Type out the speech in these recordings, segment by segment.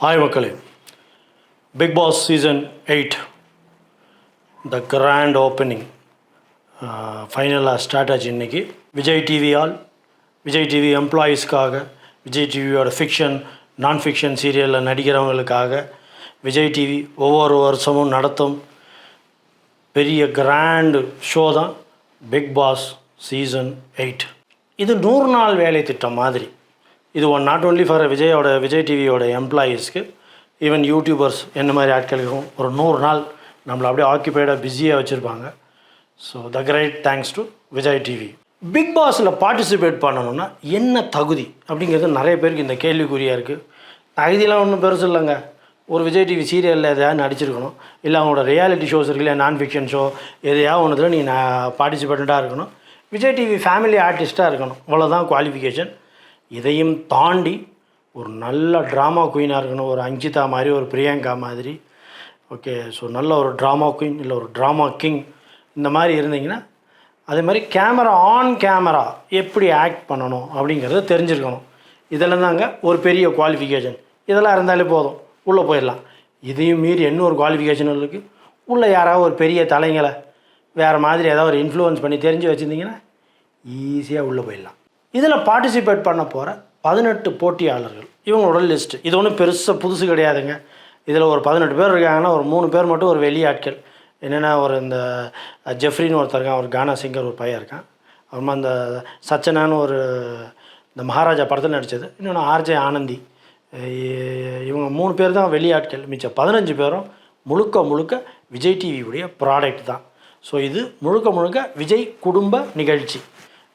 Hi மக்களே, big Boss season 8 த grand opening ஃபைனலாக start ஆச்சு இன்றைக்கி. விஜய் டிவி எம்ப்ளாயீஸ்க்காக, விஜய் டிவியோட ஃபிக்ஷன் நான் ஃபிக்ஷன் சீரியலில் நடிக்கிறவங்களுக்காக விஜய் டிவி ஒவ்வொரு வருஷமும் நடத்தும் பெரிய கிராண்டு ஷோ தான் பிக் பாஸ் சீசன் 8. இது 100 நாள் வேலை திட்டம் மாதிரி. இது நாட் ஓன்லி ஃபார் விஜய் டிவியோட எம்ப்ளாயீஸ்க்கு, ஈவன் யூடியூபர்ஸ் என்ன மாதிரி ஆட்களுக்கும் ஒரு 100 நாள் நம்மளை அப்படியே ஆக்கியபைடாக பிஸியாக வச்சுருப்பாங்க. So the great thanks to Vijay TV. Bigg பாஸில் பார்ட்டிசிபேட் பண்ணணுன்னா என்ன தகுதி அப்படிங்கிறது நிறைய பேருக்கு இந்த கேள்விக்குறியாக இருக்குது. தகுதியெலாம் ஒன்றும் பெருசு இல்லைங்க. ஒரு விஜய் டிவி சீரியலில் எதையாவது நடிச்சிருக்கணும், இல்லை அவங்களோட ரியாலிட்டி ஷோஸ் இருக்குல்ல, நான் ஃபிக்ஷன் ஷோ, எதையாவது ஒன்றுத்தில் நீ பார்ட்டிசிபேட்டண்ட்டாக இருக்கணும், விஜய் டிவி ஃபேமிலி ஆர்டிஸ்ட்டாக இருக்கணும், அவ்வளோதான் குவாலிஃபிகேஷன். இதையும் தாண்டி ஒரு நல்ல ட்ராமா குயினாக இருக்கணும், ஒரு அஞ்சிதா மாதிரி, ஒரு பிரியங்கா மாதிரி. ஓகே, ஸோ நல்ல ஒரு ட்ராமா குயின் இல்லை ஒரு ட்ராமா கிங் இந்த மாதிரி இருந்தீங்கன்னா, அதே மாதிரி கேமரா எப்படி ஆக்ட் பண்ணணும் அப்படிங்கிறத தெரிஞ்சிருக்கணும். இதெல்லாம் தாங்க ஒரு பெரிய குவாலிஃபிகேஷன். இதெல்லாம் இருந்தாலே போதும், உள்ளே போயிடலாம். இதையும் மீறி இன்னொரு குவாலிஃபிகேஷன் இருக்குது. உள்ளே யாராவது ஒரு பெரிய தலைங்களை வேறு மாதிரி ஏதாவது ஒரு இன்ஃப்ளூயன்ஸ் பண்ணி தெரிஞ்சு வச்சுருந்தீங்கன்னா ஈஸியாக உள்ளே போயிடலாம். இதில் பார்ட்டிசிபேட் பண்ண போகிற 18 போட்டியாளர்கள், இவங்களோட லிஸ்ட்டு. இது ஒன்றும் பெருசாக புதுசு கிடையாதுங்க. இதில் ஒரு 18 பேர் இருக்காங்கன்னா ஒரு 3 பேர் மட்டும் ஒரு வெளியாட்கள். என்னென்னா, ஒரு இந்த ஜெஃப்ரின்னு ஒருத்தர் இருக்கான், ஒரு கானா சிங்கர் ஒரு பையன் இருக்கான், அப்புறமா அந்த சச்சனான்னு ஒரு இந்த மகாராஜா படத்தில் நடித்தது, இன்னொன்று ஆர்ஜே ஆனந்தி. இவங்க 3 பேர் தான் வெளியாட்கள். மிச்சம் 15 பேரும் முழுக்க விஜய் டிவியுடைய ப்ராடக்ட் தான். ஸோ இது முழுக்க விஜய் குடும்ப நிகழ்ச்சி,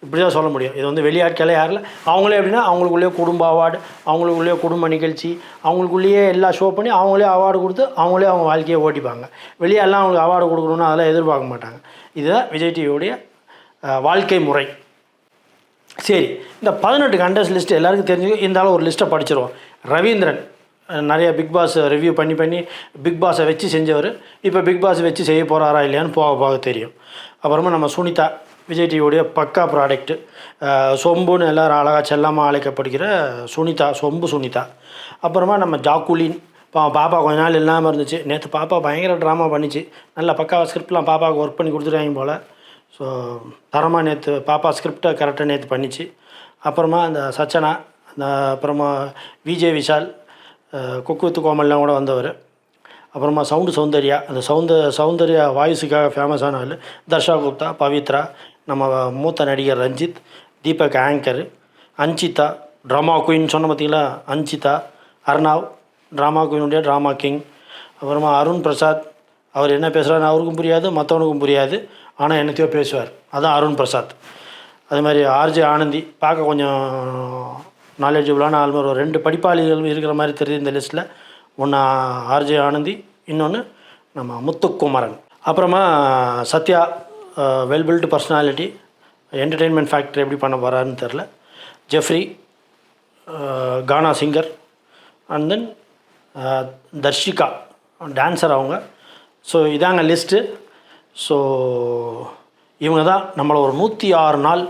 இப்படி தான் சொல்ல முடியும். இது வந்து வெளியாட்களே யாரில் அவங்களே எப்படின்னா, அவங்களுக்குள்ளேயே குடும்ப அவார்டு, அவங்களுக்குள்ளேயே குடும்ப நிகழ்ச்சி, அவங்களுக்குள்ளேயே எல்லாம் ஷோ பண்ணி அவங்களே அவார்டு கொடுத்து அவங்களே அவங்க வாழ்க்கையை ஓட்டிப்பாங்க. வெளியெல்லாம் அவங்களுக்கு அவார்டு கொடுக்கணுன்னு அதெல்லாம் எதிர்பார்க்க மாட்டாங்க. இதுதான் விஜய் டிவியோடைய வாழ்க்கை முறை. சரி, இந்த 18 கண்டஸ்ட் லிஸ்ட்டு எல்லாருக்கும் தெரிஞ்சுக்க. இருந்தாலும் ஒரு லிஸ்ட்டை படிச்சிருவோம். ரவீந்திரன் நிறைய பிக் பாஸ் ரிவ்யூ பண்ணி பிக் பாஸை வச்சு செஞ்சவர். இப்போ பிக் பாஸ் வச்சு செய்ய போகிறாரா இல்லையான்னு போக தெரியும். அப்புறமா நம்ம சுனிதா, விஜய் டிவியோடைய பக்கா ப்ராடக்ட்டு. சொம்புன்னு எல்லோரும் அழகாக செல்லமாக அழைக்கப்படுகிற சொம்பு சுனிதா. அப்புறமா நம்ம ஜாக்குலின். பாப்பா கொஞ்ச நாள் இல்லாமல் இருந்துச்சு. நேற்று பாப்பா பயங்கர ட்ராமா பண்ணிச்சு. நல்லா பக்காவாக ஸ்கிரிப்ட்லாம் பாப்பாவுக்கு ஒர்க் பண்ணி கொடுத்துருவாங்க போல். ஸோ தரமாக நேற்று பாப்பா ஸ்கிரிப்டை கரெக்டாக நேற்று பண்ணிச்சு. அப்புறமா அந்த சச்சனா, அப்புறமா விஜய் விஷால், குக்கு வித்து கோமல்லாம் கூட வந்தவர். அப்புறமா சௌந்தர்யா, அந்த சௌந்தர்யா வாய்ஸுக்காக ஃபேமஸான ஆள். தர்ஷா குப்தா, பவித்ரா, நம்ம மூத்த நடிகர் Ranjith, Deepak anchor, Anjitha drama queen சொன்ன பார்த்தீங்களா, அஞ்சிதா, அர்ணாவ் ட்ராமா குயினுடைய ட்ராமா கிங். அப்புறமா அருண் பிரசாத், அவர் என்ன பேசுகிறாருன்னு அவருக்கும் புரியாது, மற்றவனுக்கும் புரியாது, ஆனால் என்னத்தையோ பேசுவார், அதுதான் அருண் பிரசாத். அது மாதிரி ஆர்ஜே ஆனந்தி, பார்க்க கொஞ்சம் நாலேஜபிளான ஆள் மாதிரி, ஒரு 2 படிப்பாளிகள் இருக்கிற மாதிரி தெரியுது இந்த லிஸ்ட்டில். ஒன்று ஆர்ஜே ஆனந்தி, இன்னொன்று நம்ம முத்துக்குமரன். அப்புறமா Sathya, well built personality, entertainment factor எப்படி பண்ண போகிறாருன்னு தெரில. Jeffrey, Gana singer, and then Dharshika dancer அவங்க. ஸோ இதாங்க லிஸ்ட்டு. ஸோ இவங்க தான் நம்மளை ஒரு 106 நாள்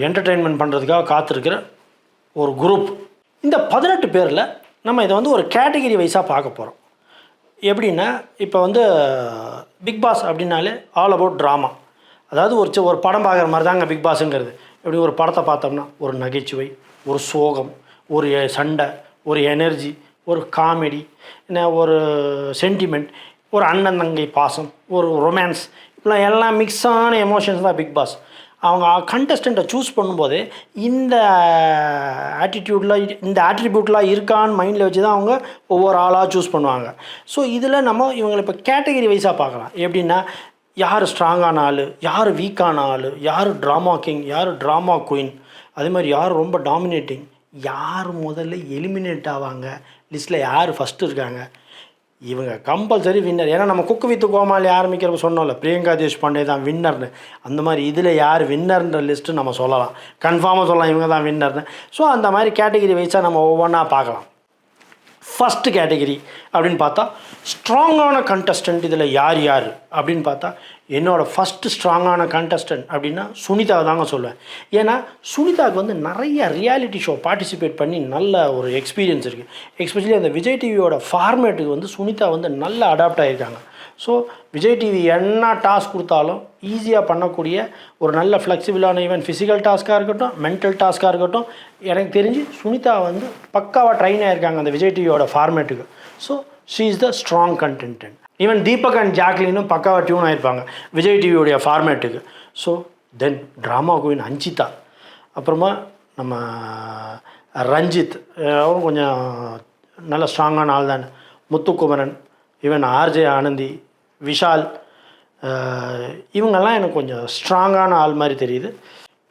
என்டர்டெயின்மெண்ட் பண்ணுறதுக்காக காத்திருக்கிற ஒரு குரூப். இந்த 18 பேரில் நம்ம இதை வந்து ஒரு கேட்டகிரி வைஸாக பார்க்க போகிறோம். எப்படின்னா, இப்போ வந்து பிக் பாஸ் அப்படின்னாலே ஆல் அபவுட் ட்ராமா. அதாவது ஒரு படம் பார்க்குற மாதிரி தாங்க பிக் பாஸுங்கிறது. எப்படி ஒரு படத்தை பார்த்தோம்னா ஒரு நகைச்சுவை, ஒரு சோகம், ஒரு சண்டை, ஒரு எனர்ஜி, ஒரு காமெடி, என்ன ஒரு சென்டிமெண்ட், ஒரு அண்ணன் தங்கை பாசம், ஒரு ரொமான்ஸ், இப்படிலாம் எல்லாம் மிக்ஸான எமோஷன்ஸ் தான் பிக் பாஸ். அவங்க கண்டஸ்டண்ட்டை சூஸ் பண்ணும்போது இந்த ஆட்ரிபியூட்லாம் இருக்கான்னு மைண்டில் வச்சு தான் அவங்க ஒவ்வொரு ஆளாக சூஸ் பண்ணுவாங்க. ஸோ இதில் நம்ம இவங்களை இப்போ கேட்டகரி வைஸாக பார்க்கலாம். எப்படின்னா, யார் ஸ்ட்ராங்கான ஆள், யார் வீக்கான ஆள், யார் ட்ராமா கிங், யார் ட்ராமா குயின், அதே மாதிரி யார் ரொம்ப டாமினேட்டிங், யார் முதல்ல எலிமினேட் ஆவாங்க, லிஸ்ட்டில் யார் ஃபஸ்ட்டு இருக்காங்க, இவங்க கம்பல்சரி வின்னர். ஏன்னா நம்ம குக்கு வித்து கோமாளி ஆரம்பிக்கிறப்ப சொன்னோம்ல, பிரியங்கா தேஷ்பாண்டே தான் வின்னர்னு. அந்த மாதிரி இதில் யார் வின்னர்ன்ற லிஸ்ட்டு நம்ம சொல்லலாம், கன்ஃபார்மாக சொல்லலாம் இவங்க தான் வின்னர்னு. ஸோ அந்த மாதிரி கேட்டகிரி வைஸாக நம்ம ஒவ்வொன்றா பார்க்கலாம். ஃபஸ்ட்டு கேட்டகரி அப்படின்னு பார்த்தா ஸ்ட்ராங்கான கண்டஸ்டன்ட் இதில் யார் யார் அப்படின்னு பார்த்தா என்னோடய ஃபஸ்ட்டு ஸ்ட்ராங்கான கண்டஸ்டன்ட் அப்படின்னா சுனிதாவை தாங்க சொல்லுவேன். ஏன்னா சுனிதாவுக்கு வந்து நிறைய ரியாலிட்டி ஷோ பார்ட்டிசிபேட் பண்ணி நல்ல ஒரு எக்ஸ்பீரியன்ஸ் இருக்குது. எஸ்பெஷலி அந்த விஜய் டிவியோட ஃபார்மேட்டுக்கு வந்து சுனிதா வந்து நல்லா அடாப்ட் ஆகியிருக்காங்க. ஸோ விஜய் டிவி என்ன டாஸ்க் கொடுத்தாலும் ஈஸியாக பண்ணக்கூடிய ஒரு நல்ல ஃப்ளெக்சிபிளான ஈவன் ஃபிசிக்கல் டாஸ்க்காக இருக்கட்டும், மென்டல் டாஸ்க்காக இருக்கட்டும், எனக்கு தெரிஞ்சு சுனிதா வந்து பக்காவாக ட்ரெயின் ஆகியிருக்காங்க அந்த விஜய் டிவியோட ஃபார்மேட்டுக்கு. So she is the strong contestant. Even Deepak and ஜாக்லினும் பக்காவாக டியூன் ஆகிருப்பாங்க விஜய் டிவியோடைய ஃபார்மேட்டுக்கு. So then drama queen Anjitha, அப்புறமா நம்ம ரஞ்சித், அவரும் கொஞ்சம் நல்ல ஸ்ட்ராங்கான ஆள் தான். முத்துக்குமரன், ஈவன் ஆர்ஜே ஆனந்தி, விஷால், இவங்கெல்லாம் எனக்கு கொஞ்சம் ஸ்ட்ராங்கான ஆள் மாதிரி தெரியுது.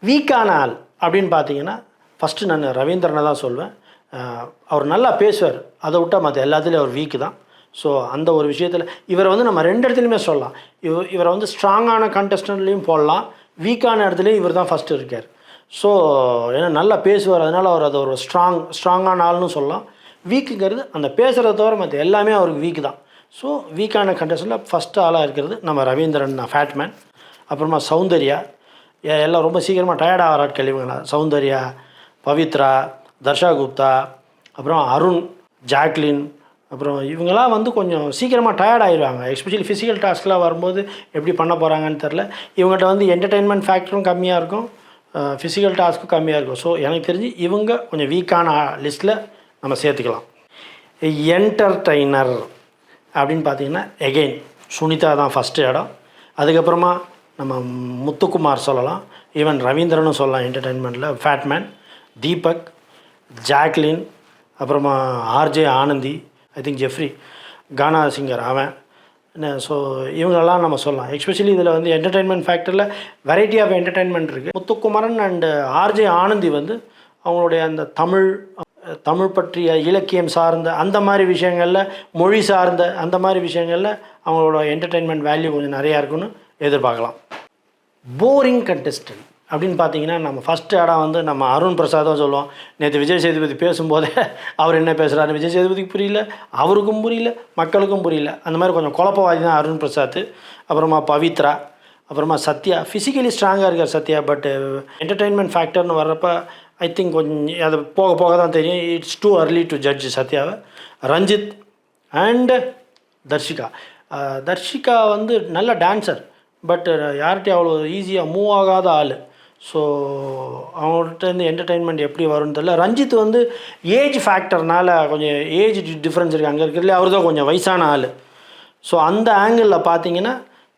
வீக்கான ஆள் அப்படின்னு பார்த்தீங்கன்னா ஃபஸ்ட்டு நான் ரவீந்திரனை தான் சொல்வேன். அவர் நல்லா பேசுவார், அதை விட்டால் மற்ற எல்லாத்துலேயும் அவர் வீக்கு தான். ஸோ அந்த ஒரு விஷயத்தில் இவரை வந்து நம்ம ரெண்டு இடத்துலையுமே சொல்லலாம். இவரை வந்து ஸ்ட்ராங்கான கண்டஸ்டன்ட்லேயும் போடலாம், வீக்கான இடத்துலையும் இவர் தான் ஃபஸ்ட்டு இருக்கார். ஸோ ஏன்னா நல்லா பேசுவார், அதனால் அவர் அதை ஒரு ஸ்ட்ராங்கான ஆள்னு சொல்லலாம். வீக்குங்கிறது அந்த பேசுகிறத தவிர மற்ற எல்லாமே அவருக்கு வீக்கு தான். ஸோ வீக்கான கண்டஸ்டன்ட்டில் ஃபஸ்ட்டு ஆளாக இருக்கிறது நம்ம ரவீந்திரன் தான், ஃபேட்மேன். அப்புறமா சௌந்தர்யா, எல்லாம் ரொம்ப சீக்கிரமாக டயர்டாக ஆகிற ஆட்கள் இவங்களா. சௌந்தர்யா, பவித்ரா, தர்ஷா குப்தா, அப்புறம் அருண், ஜாக்லின், அப்புறம் இவங்கெல்லாம் வந்து கொஞ்சம் சீக்கிரமாக டயர்ட் ஆகிடுவாங்க. எஸ்பெஷலி ஃபிசிக்கல் டாஸ்க்லாம் வரும்போது எப்படி பண்ண போகிறாங்கன்னு தெரில. இவங்கள்ட்ட வந்து என்டர்டெயின்மெண்ட் ஃபேக்டரும் கம்மியாக இருக்கும், ஃபிசிக்கல் டாஸ்க்கும் கம்மியாக இருக்கும். ஸோ எனக்கு தெரிஞ்சு இவங்க கொஞ்சம் வீக்கான லிஸ்ட்டில் நம்ம சேர்த்துக்கலாம். என்டர்டெய்னர் அப்படின்னு பார்த்தீங்கன்னா எகெயின் சுனிதா தான் ஃபஸ்ட்டு இடம். அதுக்கப்புறமா நம்ம முத்துக்குமார் சொல்லலாம், ஈவன் ரவீந்திரனும் சொல்லலாம் என்டர்டெயின்மெண்ட்டில். ஃபேட்மேன், தீபக், ஜாக்லின், அப்புறமா RJ Ananthi, I think Jeffrey, Gana singer அவன். ஸோ இவங்களெல்லாம் நம்ம சொல்லலாம். எஸ்பெஷலி இதில் வந்து என்டர்டெயின்மெண்ட் ஃபேக்டரில் வெரைட்டி ஆஃப் என்டர்டெயின்மெண்ட் இருக்குது. முத்துக்குமரன் அண்டு ஆர்ஜே ஆனந்தி வந்து அவங்களுடைய அந்த தமிழ் பற்றிய இலக்கியம் சார்ந்த அந்த மாதிரி விஷயங்களில், மொழி சார்ந்த அந்த மாதிரி விஷயங்களில் அவங்களோட என்டர்டெயின்மெண்ட் வேல்யூ கொஞ்சம் நிறையா இருக்குன்னு எதிர்பார்க்கலாம். போரிங் கண்டெஸ்டன்ட் அப்படின்னு பார்த்தீங்கன்னா நம்ம ஃபஸ்ட்டு இடம் வந்து நம்ம அருண் பிரசாத் தான் சொல்லுவோம். நேற்று விஜய் சேதுபதி பேசும்போதே அவர் என்ன பேசுகிறாரு விஜய் சேதுபதிக்கு புரியல, அவருக்கும் புரியல, மக்களுக்கும் புரியல. அந்த மாதிரி கொஞ்சம் குழப்பவாதி தான் அருண் பிரசாத். அப்புறமா பவித்ரா, அப்புறமா சத்யா. ஃபிசிக்கலி ஸ்ட்ராங்காக இருக்கார் சத்யா, பட் என்டர்டெயின்மெண்ட் ஃபேக்டர்னு வர்றப்போ ஐ திங்க் கொஞ்சம் அது போக போக தான் தெரியும். It's too early to judge சத்யாவை. ரஞ்சித் அண்டு தர்ஷிகா வந்து நல்ல டான்ஸர், பட் யார்கிட்டையும் அவ்வளோ ஈஸியாக மூவ் ஆகாத ஆள். ஸோ அவங்கள்ட்ட என்டர்டெயின்மெண்ட் எப்படி வரும்னு தெரியல. ரஞ்சித் வந்து ஏஜ் ஃபேக்டர்னால் கொஞ்சம் ஏஜ் டிஃப்ரென்ஸ் இருக்குது அங்கே இருக்கிறதுல. அவர் தான் கொஞ்சம் வயசான ஆள். ஸோ அந்த ஆங்கிளில் பார்த்தீங்கன்னா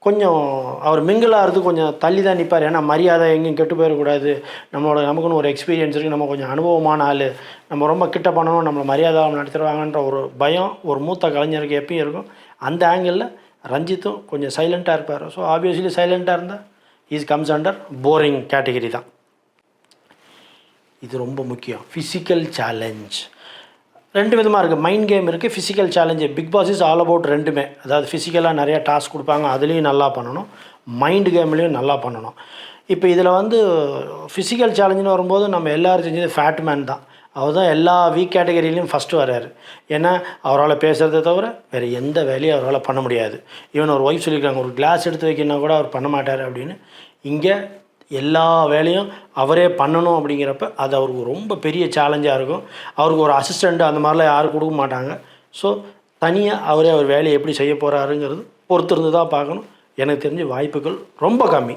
கொஞ்சம் அவர் மிங்கிளாகிறது கொஞ்சம் தள்ளி தான் நிற்பார். ஏன்னா மரியாதை எங்கேயும் கெட்டு போயிடக்கூடாது, நமக்குன்னு ஒரு எக்ஸ்பீரியன்ஸ் இருக்குது, நம்ம கொஞ்சம் அனுபவமான ஆள், நம்ம ரொம்ப கிட்ட பண்ணணும், நம்மளை மரியாதை நடத்திடுவாங்கன்ற ஒரு பயம் ஒரு மூத்த கலைஞருக்கு எப்பயும் இருக்கும். அந்த ஆங்கிளில் ரஞ்சித்தும் கொஞ்சம் சைலண்ட்டாக இருப்பார். ஸோ ஆப்வியஸ்லி சைலண்ட்டாக இருந்தால் is comes under boring category தான். இது ரொம்ப முக்கியம். ஃபிசிக்கல் சேலஞ்ச் ரெண்டு விதமாக இருக்குது. மைண்ட் கேம் இருக்குது, physical challenge. Bigg Boss is all about ரெண்டுமே. அதாவது ஃபிசிக்கலாக நிறையா டாஸ்க் கொடுப்பாங்க, அதுலேயும் நல்லா பண்ணணும், மைண்டு கேம்லேயும் நல்லா பண்ணணும். இப்போ இதில் வந்து ஃபிசிக்கல் சேலஞ்சுன்னு வரும்போது நம்ம எல்லோரும் செஞ்சது ஃபேட்மேன் தான். அவர் தான் எல்லா வீக் கேட்டகரியிலையும் ஃபஸ்ட்டு வர்றாரு. ஏன்னா அவரால் பேசுகிறத தவிர வேறு எந்த வேலையும் அவரால் பண்ண முடியாது. ஈவன் ஒரு ஒய்ஃப் சொல்லியிருக்காங்க, ஒரு கிளாஸ் எடுத்து வைக்கணுன்னா கூட அவர் பண்ண மாட்டார் அப்படின்னு. இங்கே எல்லா வேலையும் அவரே பண்ணணும் அப்படிங்கிறப்ப அது அவருக்கு ரொம்ப பெரிய சேலஞ்சாக இருக்கும். அவருக்கு ஒரு அசிஸ்டண்ட் அந்த மாதிரிலாம் யாரும் கொடுக்க மாட்டாங்க. ஸோ தனியாக அவரே அவர் வேலையை எப்படி செய்ய போகிறாருங்கிறது பொறுத்திருந்து தான் பார்க்கணும். எனக்கு தெரிஞ்ச வாய்ப்புகள் ரொம்ப கம்மி.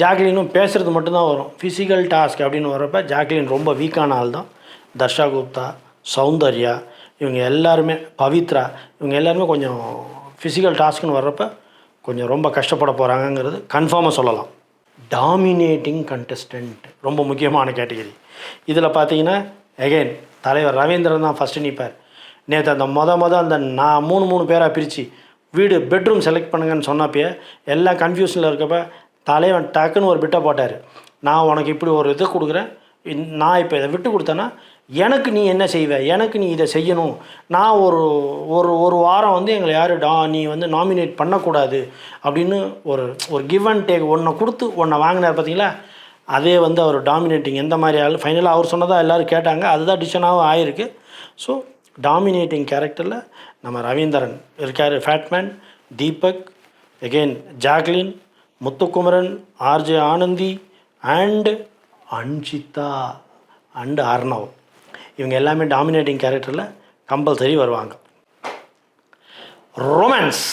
ஜாக்லினும் பேசுகிறது மட்டும்தான் வரும். ஃபிசிக்கல் டாஸ்க் அப்படின்னு வர்றப்ப ஜாக்லின் ரொம்ப வீக்கான ஆள் தான். தர்ஷா குப்தா, சௌந்தர்யா, இவங்க எல்லாருமே, பவித்ரா, இவங்க எல்லாருமே கொஞ்சம் ஃபிசிக்கல் டாஸ்க்குன்னு வர்றப்ப கொஞ்சம் ரொம்ப கஷ்டப்பட போகிறாங்கங்கிறது கன்ஃபார்மாக சொல்லலாம். டாமினேட்டிங் கண்டெஸ்டன்ட் ரொம்ப முக்கியமான கேட்டகரி. இதில் பார்த்தீங்கன்னா எகெயின் தலைவர் ரவீந்திரன் தான் ஃபஸ்ட்டு நிற்பார். நேற்று அந்த அந்த நான் மூணு பேராக பிரித்து பெட்ரூம் செலக்ட் பண்ணுங்கன்னு சொன்னப்போ எல்லாம் கன்ஃபியூஷனில் இருக்கப்போ தலைவன் டக்குன்னு ஒரு பிட்டை போட்டார். நான் உனக்கு இப்படி ஒரு இது கொடுக்குறேன், நான் இப்போ இதை விட்டு கொடுத்தேன்னா எனக்கு நீ என்ன செய்வே, எனக்கு நீ இதை செய்யணும், நான் ஒரு வாரம் வந்து எங்களை யாரும் நீ வந்து நாமினேட் பண்ணக்கூடாது அப்படின்னு ஒரு கிவ் அண்ட் டேக் ஒன்றை கொடுத்து ஒன்றை வாங்கினார். பார்த்தீங்களா, அதே வந்து அவர் டாமினேட்டிங் எந்த மாதிரி ஆள் ஃபைனலாக அவர் சொன்னதாக எல்லோரும் கேட்டாங்க, அதுதான் டிசிஷனாகவும் ஆகிருக்கு. ஸோ டாமினேட்டிங் கேரக்டரில் நம்ம ரவீந்திரன் இருக்கார், Fatman, Deepak, again Jacqueline, Muthukumaran, RJ Ananthi and Anshitha and Arnav, இவங்க எல்லாமே டாமினேட்டிங் கேரக்டரில் கம்பல்சரி வருவாங்க. ரொமான்ஸ்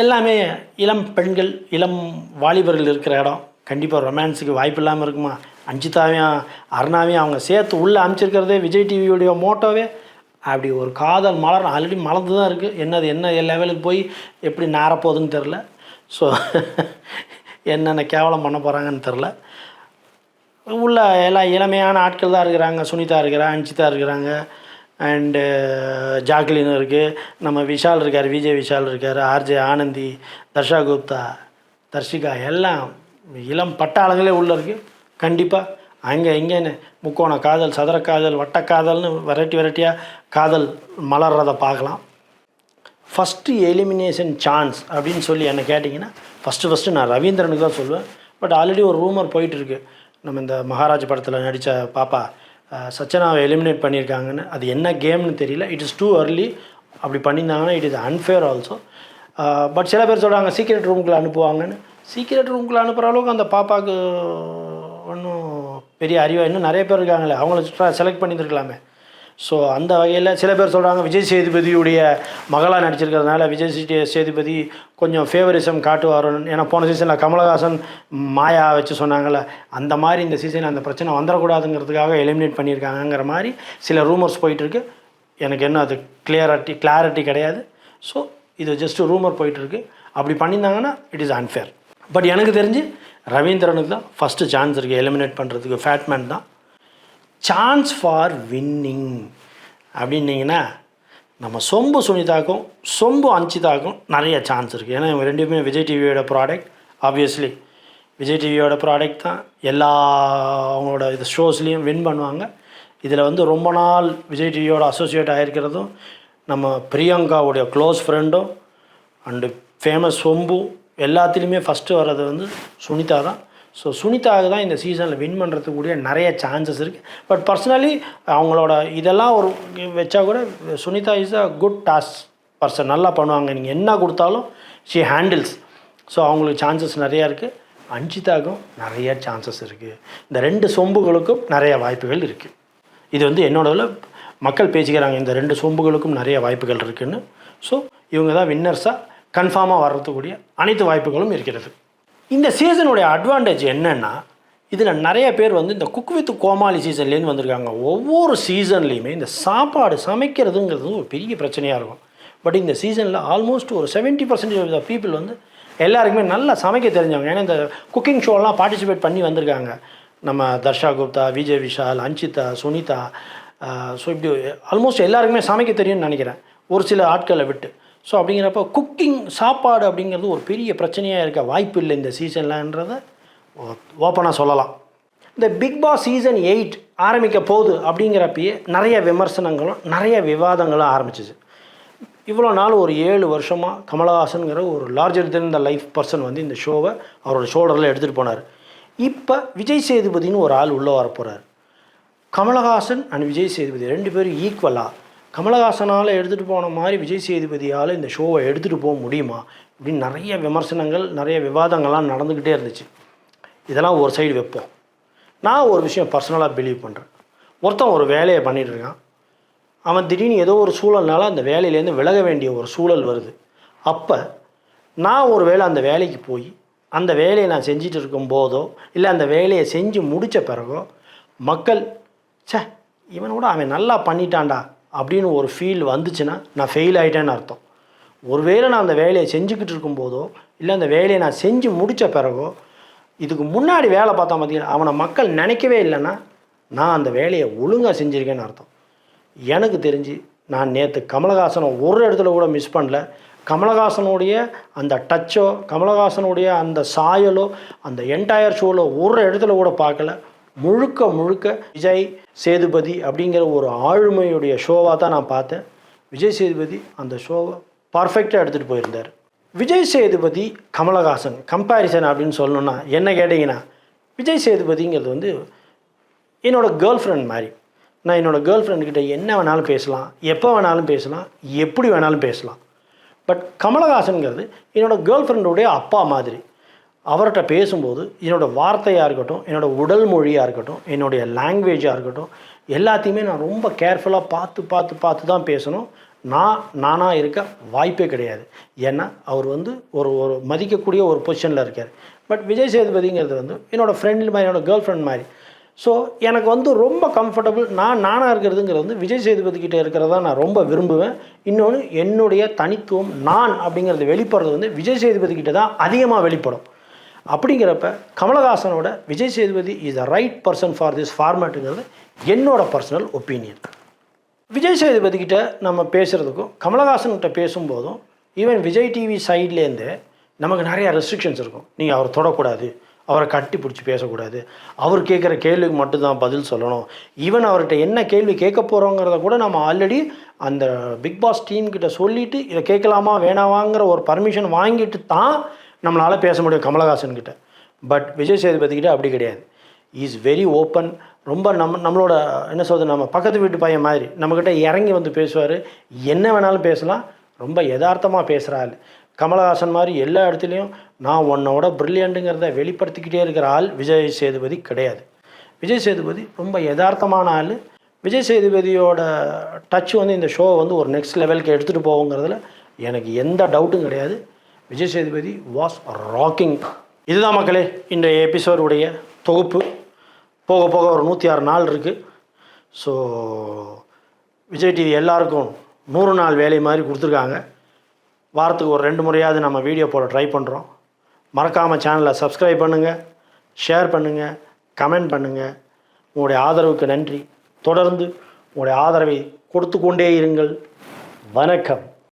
எல்லாமே இளம் பெண்கள், இளம் வாலிபர்கள் இருக்கிற இடம், கண்டிப்பாக ரொமான்ஸுக்கு வாய்ப்பு இல்லாமல் இருக்குமா? அன்ஷிதாவையும் அருணாவையும் அவங்க சேர்த்து உள்ளே அமைச்சிருக்கிறதே விஜய் டிவியோடைய மோட்டோவே அப்படி ஒரு காதல் மலர் ஆல்ரெடி மலர்ந்து தான் இருக்குது. என்ன லெவலுக்கு போய் எப்படி நாரப்போகுதுன்னு தெரில. ஸோ என்னென்ன கேவலம் பண்ண போகிறாங்கன்னு தெரில. உள்ள எல்லாம் இளமையான ஆட்கள் தான் இருக்கிறாங்க. சுனிதா இருக்கிறா, அன்ஷிதா இருக்கிறாங்க, அண்டு ஜாக்லின் இருக்குது, நம்ம விஷால் இருக்கார், விஜய் விஷால் இருக்கார், ஆர்ஜே ஆனந்தி, தர்ஷா குப்தா, தர்ஷிகா, எல்லாம் இளம் பட்டாளங்களே உள்ளே இருக்குது. கண்டிப்பாக அங்கே இங்கேன்னு முக்கோண காதல், சதுர காதல், வட்டக்காதல்னு வெரைட்டியாக காதல் மலர்றதை பார்க்கலாம். ஃபஸ்ட்டு எலிமினேஷன் சான்ஸ் அப்படின்னு சொல்லி என்ன கேட்டிங்கன்னா ஃபஸ்ட்டு நான் ரவீந்திரனுக்கு தான் சொல்லுவேன். பட் ஆல்ரெடி ஒரு ரூமர் போயிட்டுருக்கு, நம்ம இந்த மகாராஜ் படத்தில் நடித்த பாப்பா சச்சனாவை எலிமினேட் பண்ணியிருக்காங்கன்னு. அது என்ன கேம்னு தெரியல. It is two அர்லி. அப்படி பண்ணியிருந்தாங்கன்னா it is unfair also. But சில பேர் சொல்கிறாங்க சீக்ரெட் ரூமுக்குள்ளே அனுப்புவாங்கன்னு. சீக்ரெட் ரூமுக்குள்ளே அனுப்புகிற அளவுக்கு அந்த பாப்பாவுக்கு ஒன்றும் பெரிய அறிவாக இன்னும் நிறைய பேர் இருக்காங்களே, அவங்கள செலக்ட் பண்ணியிருக்கலாமே. ஸோ அந்த வகையில் சில பேர் சொல்கிறாங்க விஜய் சேதுபதியுடைய மகளாக நடிச்சிருக்கிறதுனால விஜய் சேதுபதி கொஞ்சம் ஃபேவரிசம் காட்டுவாரோன்னு. ஏன்னா போன சீசனில் கமலஹாசன் மாயா வச்சு சொன்னாங்கள்ல, அந்த மாதிரி இந்த சீசனில் அந்த பிரச்சனை வந்துடக்கூடாதுங்கிறதுக்காக எலிமினேட் பண்ணியிருக்காங்கங்கிற மாதிரி சில ரூமர்ஸ் போயிட்டுருக்கு. எனக்கு என்ன அது கிளாரிட்டி கிடையாது. ஸோ இது ஜஸ்ட்டு ரூமர் போயிட்டுருக்கு. அப்படி பண்ணியிருந்தாங்கன்னா இட் இஸ் அன்ஃபேர். பட் எனக்கு தெரிஞ்சு ரவீந்திரனுக்கு தான் ஃபஸ்ட்டு சான்ஸ் இருக்குது எலிமினேட் பண்ணுறதுக்கு. ஃபேட்மேன் தான். சான்ஸ் ஃபார் வின்னிங் அப்படின்னிங்கன்னா நம்ம சொம்பு சுனிதாக்கும் சொம்பு அன்ஷிதாக்கும் நிறைய சான்ஸ் இருக்குது. ஏன்னா இவங்க ரெண்டுமே விஜய் டிவியோட ப்ராடக்ட். ஆப்வியஸ்லி விஜய் டிவியோட ப்ராடக்ட் தான். எல்லா அவங்களோட இது ஷோஸ்லேயும் வின் பண்ணுவாங்க. இதில் வந்து ரொம்ப நாள் விஜய் டிவியோட அசோசியேட் ஆகிருக்கிறதும் நம்ம பிரியங்காவுடைய க்ளோஸ் ஃப்ரெண்டும் அண்டு ஃபேமஸ் சொம்பு எல்லாத்துலேயுமே ஃபஸ்ட்டு வர்றது வந்து சுனிதா தான். ஸோ சுனிதாவுக்கு தான் இந்த சீசனில் வின் பண்ணுறதுக்கு கூடிய நிறைய சான்சஸ் இருக்குது. பட் பர்சனலி அவங்களோட இதெல்லாம் ஒரு வச்சா கூட Sunitha is a good task person. நல்லா பண்ணுவாங்க, நீங்கள் என்ன கொடுத்தாலும் ஷி ஹேண்டில்ஸ். ஸோ அவங்களுக்கு சான்சஸ் நிறையா இருக்குது. அன்ஷிதாவுக்கும் நிறைய சான்சஸ் இருக்குது. இந்த ரெண்டு சொம்புகளுக்கும் நிறைய வாய்ப்புகள் இருக்குது. இது வந்து என்னோடவில் மக்கள் பேசிக்கிறாங்க, இந்த ரெண்டு சொம்புகளுக்கும் நிறைய வாய்ப்புகள் இருக்குதுன்னு. ஸோ இவங்க தான் வின்னர்ஸாக கன்ஃபார்மாக வர்றதுக்கூடிய அனைத்து வாய்ப்புகளும் இருக்கிறது. இந்த சீசனுடைய அட்வான்டேஜ் என்னென்னா, இதில் நிறைய பேர் வந்து இந்த குக் வித் கோமாளி சீசன்லேருந்து வந்திருக்காங்க. ஒவ்வொரு சீசன்லேயுமே இந்த சாப்பாடு சமைக்கிறதுங்கிறது ஒரு பெரிய பிரச்சனையாக இருக்கும். பட் இந்த சீசனில் ஆல்மோஸ்ட் ஒரு 70% ஆஃப் த பீப்புள் வந்து எல்லாருக்குமே நல்லா சமைக்க தெரிஞ்சவங்க. ஏன்னா இந்த குக்கிங் ஷோலாம் பார்ட்டிசிபேட் பண்ணி வந்திருக்காங்க. நம்ம தர்ஷா குப்தா, விஜய் விஷால், அன்ஷிதா, சுனிதா. ஸோ இப்படி ஆல்மோஸ்ட் எல்லாருக்குமே சமைக்க தெரியும்னு நினைக்கிறேன், ஒரு சில ஆட்களை விட்டு. ஸோ அப்படிங்கிறப்ப குக்கிங் சாப்பாடு அப்படிங்கிறது ஒரு பெரிய பிரச்சனையாக இருக்க வாய்ப்பு இல்லை இந்த சீசன்லன்றதை ஓப்பனாக சொல்லலாம். இந்த பிக் பாஸ் சீசன் 8 ஆரம்பிக்க போகுது அப்படிங்கிறப்பயே நிறைய விமர்சனங்களும் நிறைய விவாதங்களும் ஆரம்பிச்சிச்சு. இவ்வளோ நாள் ஒரு 7 வருஷமாக கமலஹாசனுங்கிற ஒரு larger than the life person வந்து இந்த ஷோவை அவரோட ஷோல்டரில் எடுத்துகிட்டு போனார். இப்போ விஜய் சேதுபதினு ஒரு ஆள் உள்ளே வரப்போகிறார். கமலஹாசன் அண்ட் விஜய் சேதுபதி ரெண்டு பேரும் ஈக்குவலாக கமலஹாசனால் எடுத்துகிட்டு போன மாதிரி விஜய் சேதுபதியால் இந்த ஷோவை எடுத்துகிட்டு போக முடியுமா அப்படின்னு நிறைய விமர்சனங்கள் நிறைய விவாதங்கள்லாம் நடந்துக்கிட்டே இருந்துச்சு. இதெல்லாம் ஒரு சைடு வைப்போம். நான் ஒரு விஷயம் பர்சனலாக பிலீவ் பண்ணுறேன். ஒருத்தன் ஒரு வேலையை பண்ணிகிட்ருக்கான், அவன் திடீர்னு ஏதோ ஒரு சூழல்னால அந்த வேலையிலேருந்து விலக வேண்டிய ஒரு சூழல் வருது. அப்போ நான் ஒரு வேளை அந்த வேலைக்கு போய் அந்த வேலையை நான் செஞ்சுட்டு இருக்கும்போதோ இல்லை அந்த வேலையை செஞ்சு முடித்த பிறகோ மக்கள் இவனோட அவன் நல்லா பண்ணிட்டான்டா அப்படின்னு ஒரு ஃபீல் வந்துச்சுன்னா நான் ஃபெயில் ஆகிட்டேன்னு அர்த்தம். ஒருவேளை நான் அந்த வேலையை செஞ்சுக்கிட்டு இருக்கும்போதோ இல்லை அந்த வேலையை நான் செஞ்சு முடித்த பிறகோ இதுக்கு முன்னாடி வேலை பார்த்தா பார்த்தீங்கன்னா அவனை மக்கள் நினைக்கவே இல்லைன்னா நான் அந்த வேலையை ஒழுங்காக செஞ்சுருக்கேன்னு அர்த்தம். எனக்கு தெரிஞ்சு நான் நேற்று கமலஹாசனை ஒரு இடத்துல கூட மிஸ் பண்ணல. கமலஹாசனுடைய அந்த டச்சோ கமலஹாசனுடைய அந்த சாயலோ அந்த என்டையர் ஷோவில் ஒரு இடத்துல கூட பார்க்கல. முழுக்க முழுக்க விஜய் சேதுபதி அப்படிங்கிற ஒரு ஆளுமையுடைய ஷோவாக தான் நான் பார்த்தேன். விஜய் சேதுபதி அந்த ஷோவை பர்ஃபெக்டாக எடுத்துகிட்டு போயிருந்தார். விஜய் சேதுபதி கமலஹாசன் கம்பேரிசன் அப்படின்னு சொல்லணுன்னா என்ன கேட்டிங்கன்னா விஜய் சேதுபதிங்கிறது வந்து என்னோடய கேர்ள் ஃப்ரெண்ட் மாதிரி. நான் என்னோடய கேர்ள் ஃப்ரெண்டுக்கிட்ட என்ன வேணாலும் பேசலாம், எப்போ வேணாலும் பேசலாம், எப்படி வேணாலும் பேசலாம். பட் கமலஹாசனுங்கிறது என்னோடய கேர்ள் ஃப்ரெண்டுடைய அப்பா மாதிரி. அவர்கிட்ட பேசும்போது என்னோடய வார்த்தையாக இருக்கட்டும், என்னோடய உடல் மொழியாக இருக்கட்டும், என்னுடைய லாங்குவேஜாக இருக்கட்டும், எல்லாத்தையுமே நான் ரொம்ப கேர்ஃபுல்லாக பார்த்து தான் பேசணும். நானாக இருக்க வாய்ப்பே கிடையாது. ஏன்னா அவர் வந்து ஒரு மதிக்கக்கூடிய ஒரு பொசிஷனில் இருக்கார். பட் விஜய் சேதுபதிங்கிறது வந்து என்னோடய ஃப்ரெண்டு மாதிரி, என்னோடய கேர்ள் ஃப்ரெண்ட் மாதிரி. ஸோ எனக்கு வந்து ரொம்ப கம்ஃபர்டபுள். நானாக இருக்கிறதுங்கிறது வந்து விஜய் சேதுபதிக்கிட்ட இருக்கிறதா நான் ரொம்ப விரும்புவேன். இன்னொன்று, என்னுடைய தனித்துவம் நான் அப்படிங்கிறது வெளிப்படுறது வந்து விஜய் சேதுபதிக்கிட்ட தான் அதிகமாக வெளிப்படும். அப்படிங்கிறப்ப கமலஹாசனோட Vijay Sethupathi is the right person for this ஃபார்மேட்டுங்கிறது என்னோடய பர்சனல் ஒப்பீனியன். விஜய் சேதுபதிக்கிட்ட நம்ம பேசுகிறதுக்கும் கமலஹாசன்கிட்ட பேசும்போதும் ஈவன் விஜய் டிவி சைட்லேருந்து நமக்கு நிறையா ரெஸ்ட்ரிக்ஷன்ஸ் இருக்கும். நீங்கள் அவரை தொடக்கூடாது, அவரை கட்டி பிடிச்சி பேசக்கூடாது, அவர் கேட்குற கேள்விக்கு மட்டும்தான் பதில் சொல்லணும். ஈவன் அவர்கிட்ட என்ன கேள்வி கேட்க போகிறோங்கிறத கூட நம்ம ஆல்ரெடி அந்த பிக் பாஸ் டீம்கிட்ட சொல்லிவிட்டு இதை கேட்கலாமா வேணாவாங்கிற ஒரு பர்மிஷன் வாங்கிட்டு தான் நம்மளால் பேச முடியும் கமலஹாசன்கிட்ட. பட் விஜய் சேதுபதிக்கிட்ட அப்படி கிடையாது. Is very open. ரொம்ப நம்மளோட என்ன சொல்கிறது, நம்ம பக்கத்து வீட்டு பையன் மாதிரி நம்மக்கிட்ட இறங்கி வந்து பேசுவார். என்ன வேணாலும் பேசலாம். ரொம்ப யதார்த்தமாக பேசுகிற ஆள். கமலஹாசன் மாதிரி எல்லா இடத்துலையும் நான் உன்னோட ப்ரில்லியண்ட்டுங்கிறத வெளிப்படுத்திக்கிட்டே இருக்கிற ஆள் விஜய் சேதுபதி கிடையாது. விஜய் சேதுபதி ரொம்ப யதார்த்தமான ஆள். விஜய் சேதுபதியோட டச் வந்து இந்த ஷோவை வந்து ஒரு நெக்ஸ்ட் லெவலுக்கு எடுத்துகிட்டு போவோங்கிறதுல எனக்கு எந்த டவுட்டும் கிடையாது. Vijay Sethupathi was rocking. இதுதான் மக்களே இந்த எபிசோடுடைய தொகுப்பு. போக ஒரு 106 நாள் இருக்குது. ஸோ விஜய் டிவி எல்லாருக்கும் 100 நாள் வேலை மாதிரி கொடுத்துருக்காங்க. வாரத்துக்கு ஒரு 2 முறையாவது நம்ம வீடியோ போட ட்ரை பண்ணுறோம். மறக்காமல் சேனலை சப்ஸ்கிரைப் பண்ணுங்கள், ஷேர் பண்ணுங்கள், கமெண்ட் பண்ணுங்கள். உங்களுடைய ஆதரவுக்கு நன்றி. தொடர்ந்து உங்களுடைய ஆதரவை கொடுத்து கொண்டே இருங்கள். வணக்கம்.